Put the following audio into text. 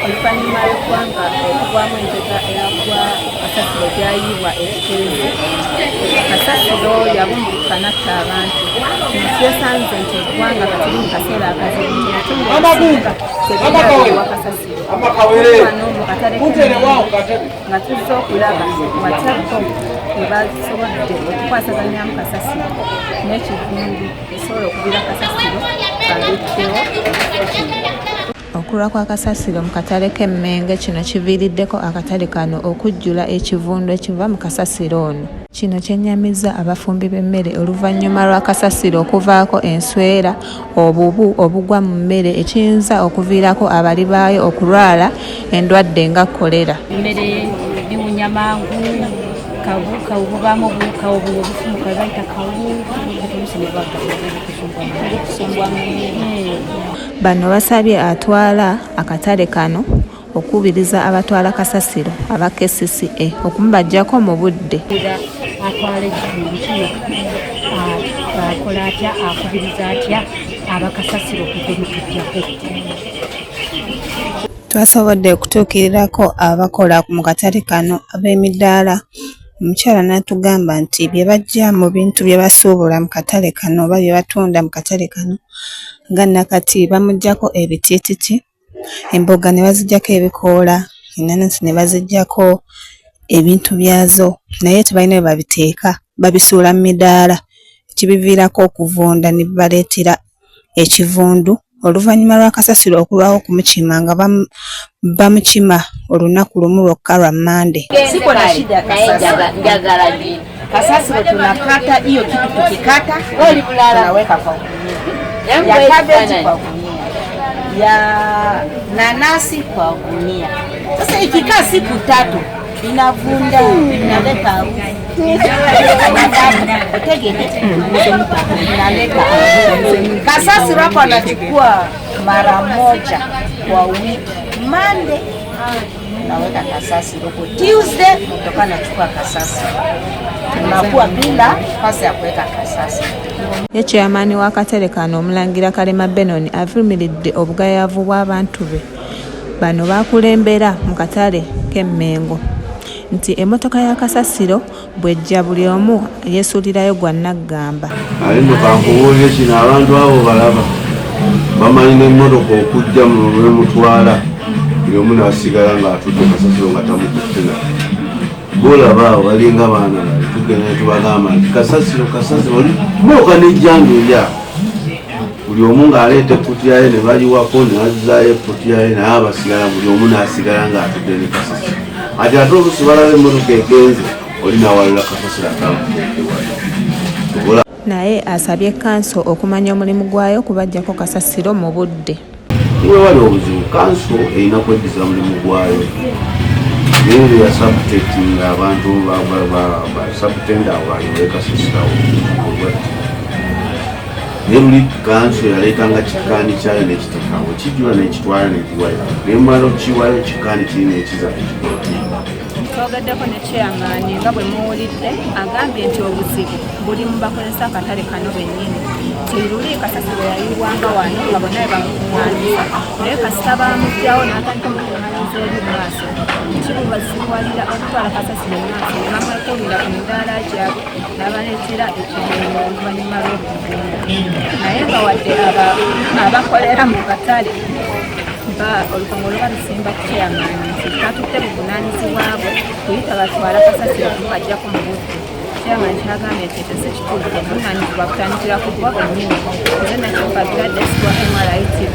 oluvannyuma lw'eggwanga okugwamu empeta eyagwa kasasiro gyayibwa ekitebe kasasiro yabumbuka natta abantu kino kyesanze nti eggwanga katuli mu kaseera akazibu tegewa kasasiro wano mu katale nga tuzza okulaba watyako webasobodde okukwasaganyaamu kasasiro n'ekivundu esobola okubira kasasiro agettewo okulwa kwa kasasiro mu katale k'Emmenge kino kiviiriddeko akatale kano okujjula ekivundu ekiva mu kasasiro ono. Kino kyennyamizza abafumbi b'emmere oluvannyuma lwa kasasiro okuvaako enswera obubu obugwa mu mmere ekiyinza okuviirako abali baayo okulwala endwadde nga kolera. Emmere biwunya mangu kawu bubaamu obukawu obufumuka bayita kawu bano basabye atwala akatale kano okubiriza abatwala kasasiro aba KCCA okumubajjako mu budde. Atwala ekitundu kino akola atya akubiriza atya abakasasiro okugemukujjako. Twasobodde okutuukirirako abakola mu katale kano ab'emidaala. Omukyala n'atugamba nti bye bajja mu bintu bye basuubula mu katale kano oba bye batunda mu katale kano nga nakati bamuggyako ebitiititi, emboga ne baziggyako ebikoola, ennaanasi ne baziggyako ebintu byazo naye tebalina bye babiteeka babisuula mu midaala ekibiviirako okuvunda ne bibaleetera ekivundu. Oluvannyuma lwa kasasiro okulwawo okumukima nga bamukima olunaku lumu lwokka lwa Mande. Siko na shida kasasiro tunakata hiyo kitu tukikata tunaweka kwa gunia ya cabbage kwa gunia ya nanasi kwa gunia. Sasa ikikaa siku 3 inavunda inaleta harufu. Kasasiro hapo anachukua mara moja kwa wiki. Monday naweka kasasiro huko, Tuesday kutoka nachukua kasasiro, tunakuwa bila pasi ya kuweka kasasiro. Chairman wa katale kano Omulangira Kalema Benoni avumiridde obugayavu bw'abantu be bano bakulembera mu katale k'Emmengo nti emmotoka ya kasasiro bwejja buli omu yeesuulirayo gwa Naggamba. Alino kankubuulire kino abantu abo balaba bamanyi n'emmotoka okujja mu lw'emutwala buli omu n'asigala ng'atudde kasasiro nga tamukuttena. Bolaba abo balinga baana tugenda tubagamba nti kasasiro oli mooka n'ejjangu erya buli omu ng'aleeta ekkutiya ye ne bayiwako n'azizaayo ekkutiya ye naye abasigala buli omu n'asigala ng'atudde ne kasasiro. Ati ate oluusi balaba emmotoka egenze oli n'awalula kasasiro atawala. Naye asabye kanso okumanya omulimu gwayo kubajjako kasasiro mu budde. Niwe wali obuzibu kanso erina kweddiza mulimu gwayo. Yewe ya subjecting abantu ba subtenda abayo kasasirawo. Nebuli kanso yaleetanga kikaani kyayo n'ekitekawo kijjula n'ekitwala n'ekiwayo. Nemmalo kiwayo kikaani kirina ekiza ekikootiina. Twogeddeko ne chairman nga bwe muwulidde agambye nti obuzibu buli mu bakozesa akatale kano bennyini. Luli kasasiro yayiwanga wano nga bonna bamukuŋŋaanyiza naye kasita bamugyawo n'atandika omukuŋŋaanyiza eri mu maaso kibubaziwalira okutwala kasasiro mu maaso ne bamwekulira ku midaala gyabwe n'abaleetera ekigendo oluvannyuma lw'okuvunda. Naye nga wadde abakolera mu katale olukongo luba lusimba chairman nti batutte buvunaanyizibwa bwe kuyita batwala kasasiro kumubajjako mu budde. Chairman kyagambye nti ekyo si kituufu, obuvunaanyizibwa butandikira ku bwa bwennyini. Nze nakyo mbagira desibwa MRI TV.